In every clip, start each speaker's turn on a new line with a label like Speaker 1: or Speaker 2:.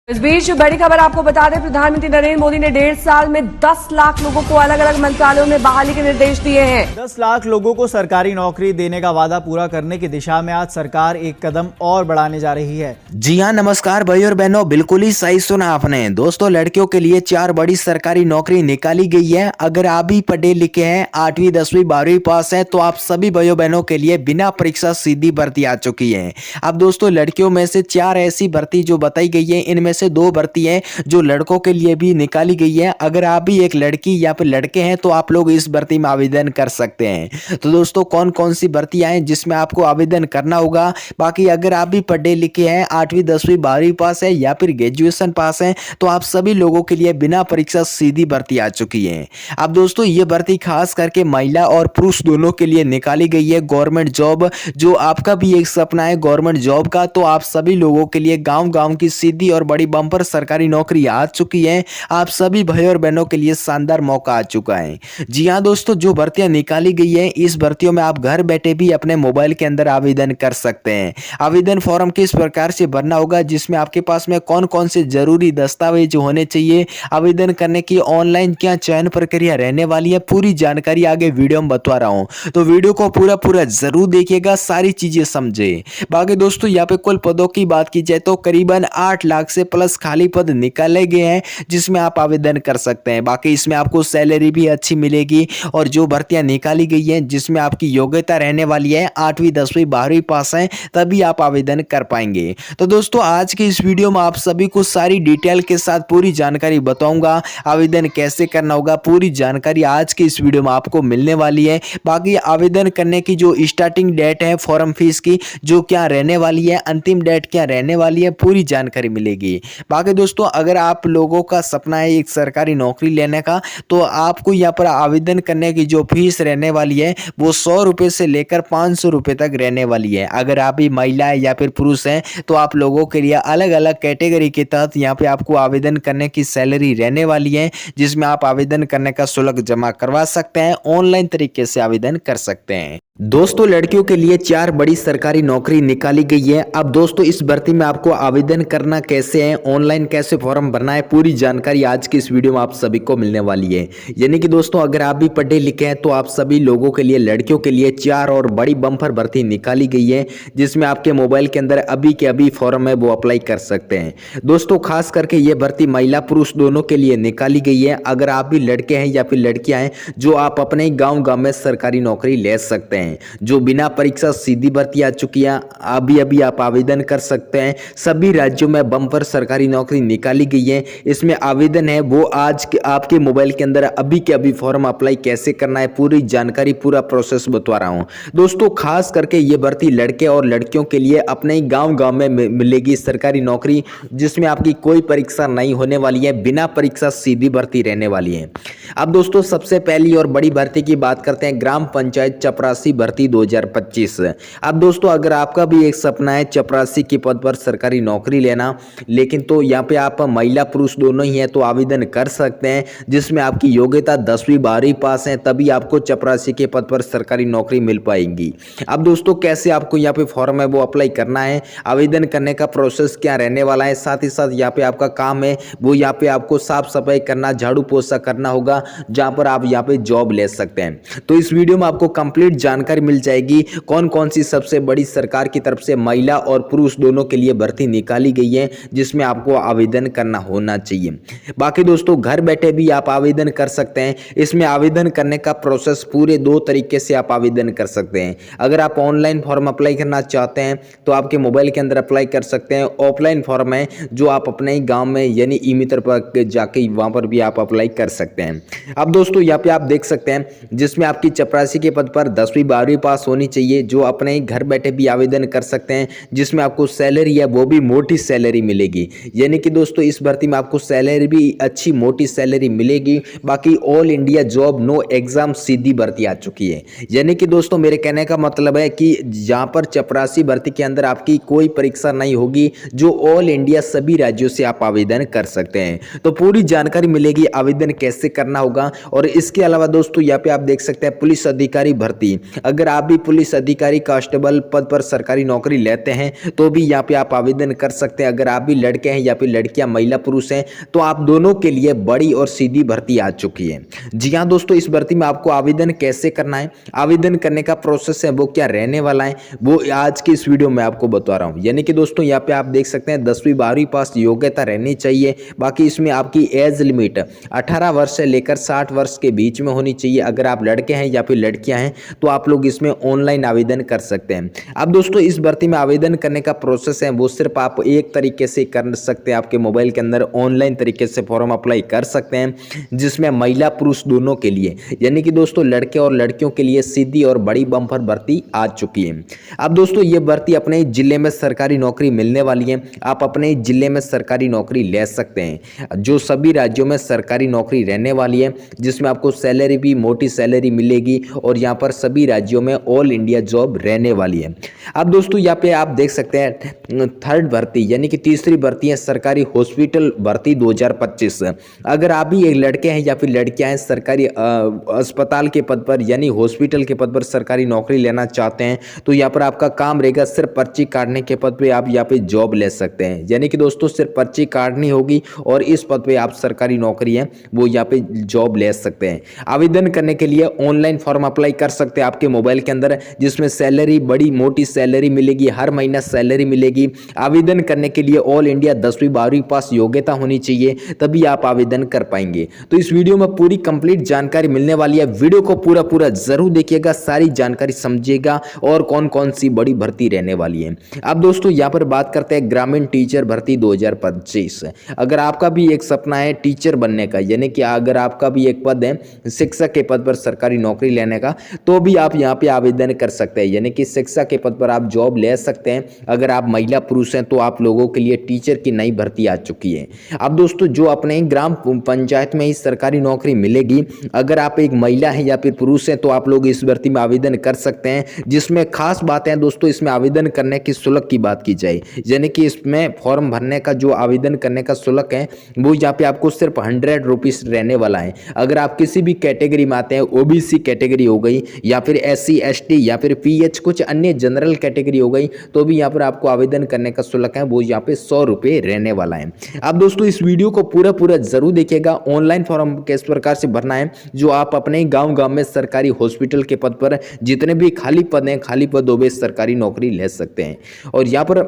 Speaker 1: इस बीच बड़ी खबर आपको बता दें, प्रधानमंत्री नरेंद्र मोदी ने 1.5 साल में 10 लाख लोगों को अलग अलग मंत्रालयों में बहाली के निर्देश दिए हैं।
Speaker 2: 10 लाख लोगों को सरकारी नौकरी देने का वादा पूरा करने की दिशा में आज सरकार एक कदम और बढ़ाने जा रही है।
Speaker 3: जी हां, नमस्कार भाई और बहनों, बिल्कुल ही सही सुना आपने। दोस्तों, लड़कियों के लिए 4 बड़ी सरकारी नौकरी निकाली गई है। अगर आप भी पढ़े लिखे हैं, 8वीं 10वीं 12वीं पास हैं, तो आप सभी भाइयों बहनों के लिए बिना परीक्षा सीधी भर्ती आ चुकी है। अब दोस्तों, लड़कियों में से 4 ऐसी भर्ती जो बताई गई है, इनमें से 2 भर्ती है जो लड़कों के लिए भी निकाली गई है। अगर आप भी एक लड़की या फिर लड़के हैं तो आप लोग इस भर्ती में आवेदन कर सकते हैं। तो दोस्तों, कौन कौन सी भर्तियां हैं जिसमें आपको आवेदन करना होगा। बाकी अगर आप भी पढ़े लिखे हैं, 8वीं 10वीं 12वीं पास है या फिर ग्रेजुएशन पास है, तो आप सभी लोगों के लिए बिना परीक्षा सीधी भर्ती आ चुकी है। अब दोस्तों, ये भर्ती खास करके महिला और पुरुष दोनों के लिए निकाली गई है। गवर्नमेंट जॉब, जो आपका भी एक सपना है गवर्नमेंट जॉब का, तो आप सभी लोगों के लिए गांव गांव की सीधी और बड़ी बम्पर सरकारी नौकरी आ चुकी है। आप सभी भाई और बहनों के लिए शानदार मौका आ चुका है। जी हां दोस्तों, जो भर्तियां निकाली गई है, इस भर्तियों में आप घर बैठे भी अपने मोबाइल के अंदर आवेदन कर सकते हैं। आवेदन फॉर्म किस प्रकार से भरना होगा, जिसमें आपके पास में कौन कौन से जरूरी दस्तावेज होने चाहिए, आवेदन करने की ऑनलाइन क्या चयन प्रक्रिया रहने वाली है, पूरी जानकारी आगे वीडियो में बता रहा हूं। तो वीडियो को पूरा जरूर देखिएगा, सारी चीजें समझे। बाकी दोस्तों, यहाँ पे कुल पदों की बात की जाए तो करीबन 8 लाख से प्लस खाली पद निकाले गए हैं जिसमें आप आवेदन कर सकते हैं। बाकी इसमें आपको सैलरी भी अच्छी मिलेगी। और जो भर्तियां निकाली गई हैं जिसमें आपकी योग्यता रहने वाली है 8वीं 10वीं 12वीं पास है, तभी आप आवेदन कर पाएंगे। तो दोस्तों, आज की इस वीडियो में आप सभी को सारी डिटेल के साथ पूरी जानकारी बताऊंगा। आवेदन कैसे करना होगा, पूरी जानकारी आज की इस वीडियो में आपको मिलने वाली है। बाकी आवेदन करने की जो स्टार्टिंग डेट है फॉर्म फीस की, जो क्या रहने वाली है, अंतिम डेट क्या रहने वाली है, पूरी जानकारी मिलेगी। बाकी दोस्तों, अगर आप लोगों का सपना है एक सरकारी नौकरी लेने का, तो आपको यहाँ पर आवेदन करने की जो फीस रहने वाली है वो 100 रुपये से लेकर 500 रुपये तक रहने वाली है। अगर आप भी महिला है या फिर पुरुष हैं, तो आप लोगों के लिए अलग अलग कैटेगरी के तहत यहाँ पे आपको आवेदन करने की सैलरी रहने वाली है, जिसमें आप आवेदन करने का शुल्क जमा करवा सकते हैं। ऑनलाइन तरीके से आवेदन कर सकते हैं। दोस्तों, लड़कियों के लिए 4 बड़ी सरकारी नौकरी निकाली गई है। अब दोस्तों, इस भर्ती में आपको आवेदन करना कैसे है, ऑनलाइन कैसे फॉर्म भरना है, पूरी जानकारी आज की इस वीडियो में आप सभी को मिलने वाली है। यानी कि दोस्तों, अगर आप भी पढ़े लिखे हैं तो आप सभी लोगों के लिए, लड़कियों के लिए 4 और बड़ी बम्पर भर्ती निकाली गई है, जिसमें आपके मोबाइल के अंदर अभी के अभी फॉर्म है वो अप्लाई कर सकते हैं। दोस्तों, खास करके ये भर्ती महिला पुरुष दोनों के लिए निकाली गई है। अगर आप भी लड़के हैं या फिर लड़कियां हैं, जो आप अपने गाँव गाँव में सरकारी नौकरी ले सकते हैं, जो बिना परीक्षा सीधी भर्ती आ चुकी है, अभी आप आवेदन कर सकते हैं। सभी राज्यों में बम्पर सरकारी नौकरी निकाली गई है। इसमें आवेदन है वो आज के आपके मोबाइल के अंदर अभी के अभी फॉर्म अप्लाई कैसे करना है, पूरी जानकारी पूरा प्रोसेस बता रहा हूं। दोस्तों, खास करके ये भर्ती लड़के और लड़कियों के लिए अपने गांव गांव में मिलेगी सरकारी नौकरी, जिसमें आपकी कोई परीक्षा नहीं होने वाली है, बिना परीक्षा सीधी भर्ती रहने वाली है। अब दोस्तों, सबसे पहली और बड़ी भर्ती की बात करते हैं, ग्राम पंचायत चपरासी भर्ती 2025। अब दोस्तों, अगर आपका भी एक सपना है चपरासी के पद पर सरकारी नौकरी लेना, लेकिन तो यहाँ पे आप महिला पुरुष दोनों ही हैं, तो आवेदन कर सकते हैं, जिसमें आपकी योग्यता 10वीं 12वीं पास है, तभी आपको चपरासी के पद पर सरकारी नौकरी मिल पाएगी। अब दोस्तों, कैसे आपको यहाँ पे फॉर्म है वो अप्लाई करना है, आवेदन करने का प्रोसेस क्या रहने वाला है, साथ ही साथ यहाँ पे आपका काम है वो यहाँ पे आपको साफ सफाई करना, झाड़ू पोछा करना होगा, जहाँ पर आप यहाँ पे जॉब ले सकते हैं। तो इस वीडियो में आपको कंप्लीट जानकारी मिल जाएगी कौन कौन सी सबसे बड़ी सरकार की तरफ से महिला और पुरुष दोनों के लिए भर्ती निकाली गई है, जिसमें आपको आवेदन करना होना चाहिए। बाकी दोस्तों, घर बैठे भी आप आवेदन कर सकते हैं। इसमें आवेदन करने का प्रोसेस पूरे 2 तरीके से आप आवेदन कर सकते हैं। अगर आप ऑनलाइन फॉर्म अप्लाई करना चाहते हैं तो आपके मोबाइल के अंदर अप्लाई कर सकते हैं। ऑफलाइन फॉर्म है जो आप अपने ही गाँव में यानी ई मित्र पर जाके वहाँ पर भी आप अप्लाई कर सकते हैं। अब दोस्तों, यहाँ पे आप देख सकते हैं, जिसमें आपकी चपरासी के पद पर 10वीं 12वीं पास होनी चाहिए, जो अपने घर बैठे भी आवेदन कर सकते हैं, जिसमें आपको सैलरी है वो भी मोटी सैलरी मिलेगी। यानी कि दोस्तों, इस भर्ती में आपको सैलरी भी अच्छी मोटी सैलरी मिलेगी। बाकी all India job no exam सीधी भर्ती आ चुकी है। यानी कि दोस्तों, मेरे कहने का मतलब है कि जहां पर चपरासी भर्ती के अंदर आपकी कोई परीक्षा नहीं होगी, जो ऑल इंडिया सभी राज्यों से आप आवेदन कर सकते हैं। तो पूरी जानकारी मिलेगी आवेदन कैसे करना होगा। और इसके अलावा दोस्तों, यहाँ पे आप देख सकते हैं पुलिस अधिकारी भर्ती। अगर आप भी पुलिस अधिकारी कांस्टेबल पद पर सरकारी नौकरी लेते हैं तो भी यहाँ पे आप आवेदन कर सकते हैं। अगर आप भी लड़के हैं या फिर लड़कियां महिला पुरुष हैं तो आप दोनों के लिए बड़ी और सीधी भर्ती आ चुकी है। जी हाँ दोस्तों, इस भर्ती में आपको आवेदन कैसे करना है, आवेदन करने का प्रोसेस है वो क्या रहने वाला है, वो आज की इस वीडियो में आपको बता रहा हूँ। यानी कि दोस्तों यहाँ पे आप देख सकते हैं 10वीं 12वीं पास योग्यता रहनी चाहिए। बाकी इसमें आपकी एज लिमिट 18 वर्ष से लेकर 60 वर्ष के बीच में होनी चाहिए। अगर आप लड़के हैं या फिर लड़कियां हैं तो आप लोग इसमें ऑनलाइन आवेदन कर सकते हैं। अब दोस्तों इस भर्ती में आवेदन करने का प्रोसेस है वो सिर्फ आप एक तरीके से कर सकते हैं, आपके मोबाइल के अंदर ऑनलाइन तरीके से फॉर्म अप्लाई कर सकते हैं, जिसमें महिला पुरुष दोनों के लिए यानी कि दोस्तों लड़के और लड़कियों के लिए सीधी और बड़ी बम्पर भर्ती आ चुकी है। अब दोस्तों ये भर्ती अपने जिले में सरकारी नौकरी मिलने वाली है। आप अपने जिले में सरकारी नौकरी ले सकते हैं। जो सभी राज्यों में सरकारी नौकरी रहने वाली है, जिसमें आपको सैलरी भी मोटी सैलरी मिलेगी और यहाँ पर सभी राज्यों में ऑल इंडिया जॉब रहने वाली है। अब दोस्तों यहाँ पे आप देख सकते हैं थर्ड भर्ती यानी कि तीसरी भर्ती है सरकारी हॉस्पिटल भर्ती 2025। अगर आप भी एक लड़के हैं या फिर लड़कियां हैं सरकारी अस्पताल के पद पर यानी हॉस्पिटल के पद पर सरकारी नौकरी लेना चाहते हैं तो यहाँ पर आपका काम रहेगा सिर्फ पर्ची काटने के पद पे आप यहाँ पे जॉब ले सकते हैं। यानी कि दोस्तों सिर्फ पर्ची काटनी होगी और इस पद पे आप सरकारी नौकरी है वो यहाँ पे जॉब ले सकते हैं। आवेदन करने के लिए ऑनलाइन फॉर्म अप्लाई कर सकते हैं आपके मोबाइल के अंदर, जिसमें सैलरी बड़ी मोटी सैलरी मिलेगी, हर महीना सैलरी मिलेगी। आवेदन करने के लिए ऑल इंडिया 10वीं 12वीं पास योग्यता होनी चाहिए, तभी आप आवेदन कर पाएंगे। तो इस वीडियो में पूरी कंप्लीट जानकारी मिलने वाली है। वीडियो को पूरा जरूर देखिएगा, सारी जानकारी समझिएगा और कौन कौन सी बड़ी भर्ती रहने वाली है। अब दोस्तों यहाँ पर बात करते हैं ग्रामीण टीचर भर्ती 2025। अगर आपका भी एक सपना है टीचर बनने का, यानी कि अगर आपका भी एक पद है शिक्षक के पद पर सरकारी नौकरी लेने का, तो भी आप यहाँ पे आवेदन कर सकते हैं। यानी कि शिक्षक के पद पर आप जॉब ले सकते हैं। अगर आप महिला पुरुष हैं तो आप लोगों के लिए टीचर की नई भर्ती आ चुकी है। अब दोस्तों जो अपने ग्राम पंचायत में ही सरकारी नौकरी मिलेगी, अगर आप एक महिला है या फिर पुरुष हैं तो आप लोग इस भर्ती में आवेदन कर सकते हैं। जिसमें खास बात है दोस्तों, इसमें आवेदन करने की शुल्क की बात की जाए, यानी कि इसमें फॉर्म भरने का जो आवेदन करने का शुल्क है वो यहाँ पे आपको सिर्फ 100 रुपीज रहने वाला है। अगर आप किसी भी कैटेगरी में आते हैं, ओबीसी कैटेगरी हो गई या फिर SC ST या फिर PH कुछ अन्य जनरल कैटेगरी हो गई, तो भी यहाँ पर आपको आवेदन करने का शुल्क है वो यहाँ पे 100 रुपये रहने वाला है। अब दोस्तों इस वीडियो को पूरा जरूर देखिएगा। ऑनलाइन फॉर्म किस प्रकार से भरना है, जो आप अपने गांव में सरकारी हॉस्पिटल के पद पर जितने भी खाली पद हैं, खाली पदों में सरकारी नौकरी ले सकते हैं। और यहाँ पर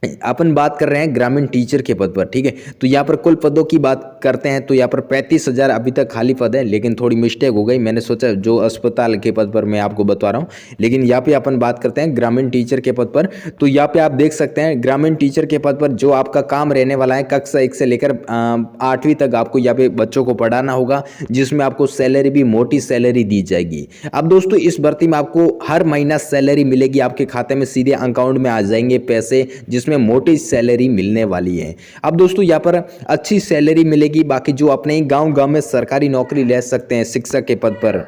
Speaker 3: अपन बात कर रहे हैं ग्रामीण टीचर के पद पर, ठीक है। तो यहाँ पर कुल पदों की बात करते हैं तो यहाँ पर 35,000 अभी तक खाली पद है, लेकिन थोड़ी मिस्टेक हो गई, मैंने सोचा जो अस्पताल के पद पर मैं आपको बता रहा हूँ, लेकिन यहाँ पे अपन बात करते हैं ग्रामीण टीचर के पद पर। तो यहाँ पे आप देख सकते हैं ग्रामीण टीचर के पद पर जो आपका काम रहने वाला है, कक्षा 1 से लेकर 8वीं तक आपको यहाँ पे बच्चों को पढ़ाना होगा, जिसमें आपको सैलरी भी मोटी सैलरी दी जाएगी। अब दोस्तों इस भर्ती में आपको हर महीना सैलरी मिलेगी, आपके खाते में सीधे अकाउंट में आ जाएंगे पैसे, जिसमें मोटी सैलरी मिलने वाली है। अब दोस्तों यहाँ पर अच्छी सैलरी मिलेगी। बाकी जो अपने गांव में सरकारी नौकरी ले सकते हैं शिक्षक के पद पर।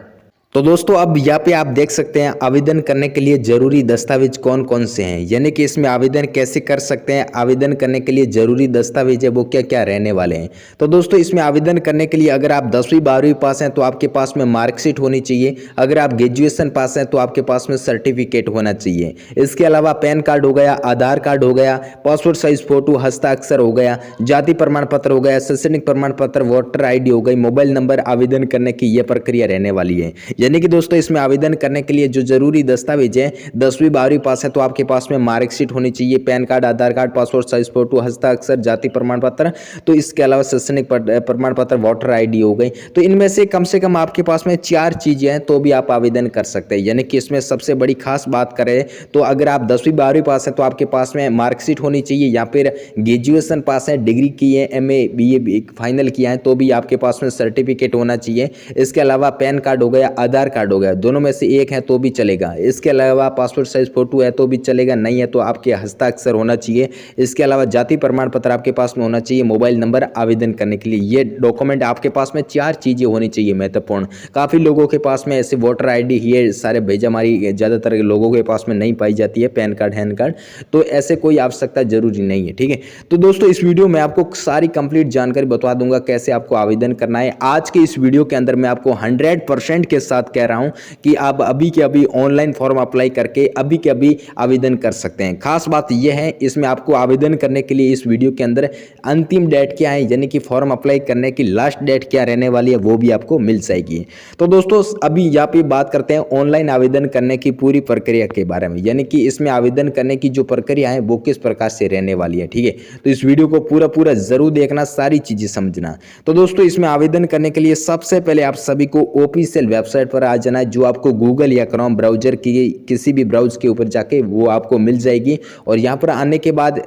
Speaker 3: तो दोस्तों अब यहाँ पे आप देख सकते हैं आवेदन करने के लिए जरूरी दस्तावेज कौन कौन से हैं, यानी कि इसमें आवेदन कैसे कर सकते हैं, आवेदन करने के लिए जरूरी दस्तावेज है वो क्या क्या रहने वाले हैं। तो दोस्तों इसमें आवेदन करने के लिए अगर आप 10वीं 12वीं पास हैं तो आपके पास में मार्कशीट होनी चाहिए। अगर आप ग्रेजुएशन पास हैं तो आपके पास में सर्टिफिकेट होना चाहिए। इसके अलावा पैन कार्ड हो गया, आधार कार्ड हो गया, पासपोर्ट साइज फोटो, हस्ताक्षर हो गया, जाति प्रमाण पत्र हो गया, शैक्षणिक प्रमाण पत्र, वोटर ID हो गई, मोबाइल नंबर। आवेदन करने की यह प्रक्रिया रहने वाली है। यानी कि दोस्तों इसमें आवेदन करने के लिए जो जरूरी दस्तावेज है, 10वीं 12वीं पास है तो आपके पास में मार्कशीट होनी चाहिए, पैन कार्ड, आधार कार्ड, पासपोर्ट साइज फोटो, हस्ताक्षर, जाति प्रमाण पत्र। तो इसके अलावा शैक्षणिक प्रमाण पत्र, वोटर ID हो गई। तो इनमें से कम आपके पास में 4 चीजें हैं तो भी आप आवेदन कर सकते हैं। यानी कि इसमें सबसे बड़ी खास बात करें तो अगर आप 10वीं 12वीं पास है तो आपके पास में मार्कशीट होनी चाहिए, या फिर ग्रेजुएशन पास है, डिग्री की है, MA BA फाइनल किया है तो भी आपके पास में सर्टिफिकेट होना चाहिए। इसके अलावा पैन कार्ड हो गया, आधार कार्ड हो गया, दोनों में से एक है तो भी चलेगा। इसके अलावा पासपोर्ट साइज फोटो है तो भी चलेगा, नहीं है तो आपके हस्ताक्षर होना चाहिए। इसके अलावा जाति प्रमाण पत्र आपके पास में होना चाहिए, मोबाइल नंबर। आवेदन करने के लिए ये डॉक्यूमेंट आपके पास में 4 चीजें होनी चाहिए महत्वपूर्ण। काफी लोगों के पास में ऐसे वोटर ID ये सारे भेजा हमारी ज्यादातर लोगों के पास में नहीं पाई जाती है, पैन कार्ड, हैंड कार्ड, तो ऐसे कोई आवश्यकता जरूरी नहीं है, ठीक है। तो दोस्तों इस वीडियो में आपको सारी कंप्लीट जानकारी बता दूंगा कैसे आपको आवेदन करना है। आज के इस वीडियो के अंदर मैं आपको 100% के साथ साथ कह रहा हूं कि आप अभी के अभी ऑनलाइन फॉर्म अप्लाई करके अभी के अभी आवेदन कर सकते हैं। खास बात यह है इसमें आपको आवेदन करने के लिए इस वीडियो के अंदर अंतिम डेट क्या है, यानी कि फॉर्म अप्लाई करने की लास्ट डेट क्या रहने वाली है, वो भी आपको मिल जाएगी। तो दोस्तों अभी यहाँ पे बात करते हैं ऑनलाइन आवेदन करने की पूरी प्रक्रिया के बारे में, यानी कि इसमें आवेदन करने की जो प्रक्रिया है वो किस प्रकार से रहने वाली है। ठीक है, तो इस वीडियो को पूरा जरूर देखना, सारी चीजें समझना। तो दोस्तों इसमें आवेदन करने के लिए सबसे पहले आप सभी को ऑफिशियल वेबसाइट पर आ जाना है, जो आपको गूगल या क्रोम ब्राउजर की किसी भी ब्राउज के ऊपर जाके वो आपको मिल जाएगी। और यहाँ पर आने के बाद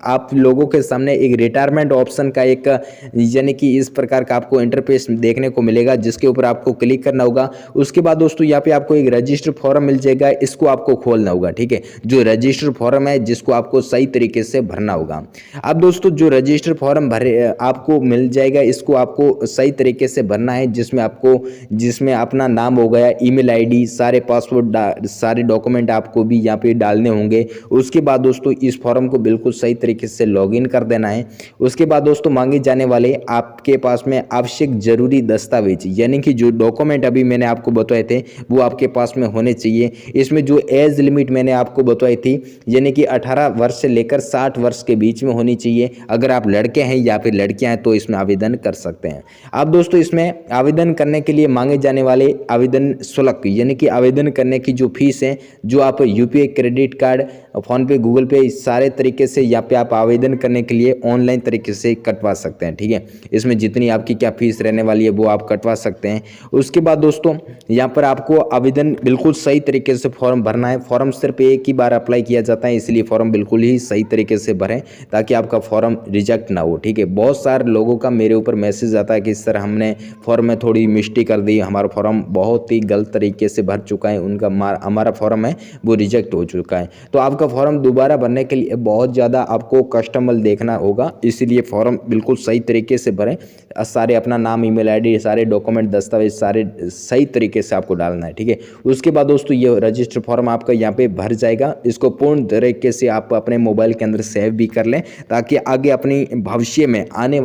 Speaker 3: आप लोगों के सामने एक रिटायरमेंट ऑप्शन का एक यानी कि इस प्रकार का आपको इंटरफेस देखने को मिलेगा, जिसके ऊपर आपको क्लिक करना होगा। उसके बाद दोस्तों यहाँ पे आपको एक रजिस्टर फॉर्म मिल जाएगा, इसको आपको खोलना होगा। ठीक है, जो रजिस्टर फॉर्म है जिसको आपको सही तरीके से भरना होगा। अब दोस्तों जो रजिस्टर फॉर्म भरे आपको मिल जाएगा, इसको आपको सही तरीके से भरना है, जिसमें अपना नाम हो गया, ईमेल आईडी, सारे पासवर्ड, सारे डॉक्यूमेंट आपको भी यहाँ पे डालने होंगे। उसके बाद दोस्तों इस फॉर्म को बिल्कुल सही तरीके से लॉगिन कर देना है। उसके बाद दोस्तों मांगे जाने वाले आपके पास में आवश्यक जरूरी दस्तावेज, यानी कि जो डॉक्यूमेंट अभी मैंने आपको बताए थे वो आपके पास में होने चाहिए। इसमें जो एज लिमिट मैंने आपको बताई थी, यानी कि 18 वर्ष से लेकर 60 वर्ष के बीच में होनी चाहिए। अगर आप लड़के हैं या फिर लड़कियां हैं तो इसमें आवेदन कर सकते हैं। अब दोस्तों इसमें आवेदन करने के लिए मांगे जाने वाले आवेदन शुल्क, यानी कि आवेदन करने की जो फीस है, जो आप यूपीआई, क्रेडिट कार्ड, फोन पे, गूगल पे, सारे तरीके से यहाँ पे आप आवेदन करने के लिए ऑनलाइन तरीके से कटवा सकते हैं। ठीक है, इसमें जितनी आपकी क्या फीस रहने वाली है वो आप कटवा सकते हैं। उसके बाद दोस्तों यहाँ पर आपको आवेदन बिल्कुल सही तरीके से फॉर्म भरना है। फॉर्म सिर्फ एक ही बार अप्लाई किया जाता है, इसलिए फॉर्म बिल्कुल ही सही तरीके से भरें ताकि आपका फॉर्म रिजेक्ट ना हो। ठीक है, बहुत सारे लोगों का मेरे ऊपर मैसेज आता है कि सर हमने फॉर्म में थोड़ी मिस्टेक कर दी, हमारा फॉर्म बहुत ही गलत तरीके से भर चुका है, हमारा फॉर्म है वो रिजेक्ट हो चुका है। तो आपका फॉर्म दोबारा भरने के लिए बहुत ज़्यादा आपको कस्टमर देखना होगा, इसीलिए फॉर्म बिल्कुल सही तरीके से भरें। सारे अपना नाम, ईमेल आईडी, सारे डॉक्यूमेंट, दस्तावेज सारे सही तरीके से आपको डालना है। ठीक है, उसके बाद दोस्तों ये रजिस्टर फॉर्म आपका यहाँ पे भर जाएगा। इसको पूर्ण तरीके से आप अपने मोबाइल के अंदर सेव भी कर लें, ताकि आगे अपनी भविष्य में आने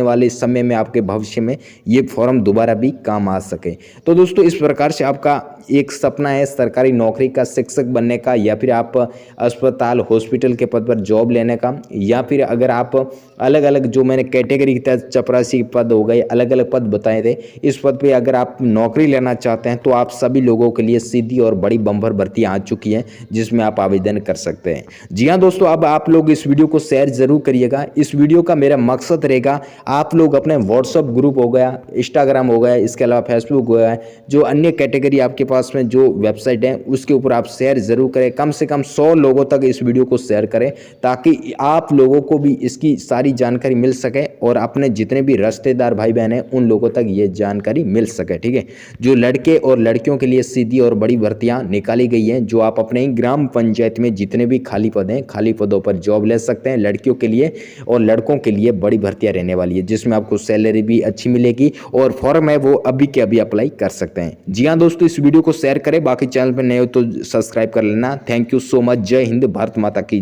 Speaker 3: वाले समय में आपके भविष्य में ये फॉर्म दोबारा भी काम आ सके। तो दोस्तों इस प्रकार से आपका एक सपना है सरकारी नौकरी का, शिक्षक बनने का, या फिर आप अस्पताल, हॉस्पिटल के पद पर जॉब लेने का, या फिर अगर आप अलग अलग जो मैंने कैटेगरी के तहत चपरासी पद हो गए, अलग अलग पद बताए थे, इस पद पे अगर आप नौकरी लेना चाहते हैं तो आप सभी लोगों के लिए सीधी और बड़ी बम्पर भर्ती आ चुकी है, जिसमें आप आवेदन कर सकते हैं। जी हाँ दोस्तों, अब आप लोग इस वीडियो को शेयर जरूर करिएगा। इस वीडियो का मेरा मकसद रहेगा आप लोग अपने व्हाट्सअप ग्रुप हो गया, इंस्टाग्राम हो गया, इसके अलावा फेसबुक हो गया, जो अन्य कैटेगरी आपके पास में जो वेबसाइट है उसके ऊपर आप शेयर जरूर करें। कम से कम 100 लोगों तक इस वीडियो को शेयर करें, ताकि आप लोगों को भी इसकी सारी जानकारी मिल सके और अपने जितने भी रिश्तेदार भाई बहन हैं उन लोगों तक ये जानकारी मिल सके। ठीक है, जो लड़के और लड़कियों के लिए सीधी और बड़ी भर्तियां निकाली गई हैं, जो आप अपने ग्राम पंचायत में जितने भी खाली पद हैं, खाली पदों पर जॉब ले सकते हैं। लड़कियों के लिए और लड़कों के लिए बड़ी भर्तियां रहने वाली है, जिसमें आपको सैलरी भी अच्छी मिलेगी और फॉर्म है वो अभी के अभी अप्लाई कर सकते हैं। जी हाँ दोस्तों, इस वीडियो को शेयर करें, बाकी चैनल पर नए हो तो सब्सक्राइब कर लेना। Thank you so much. जय हिंद, भारत माता की।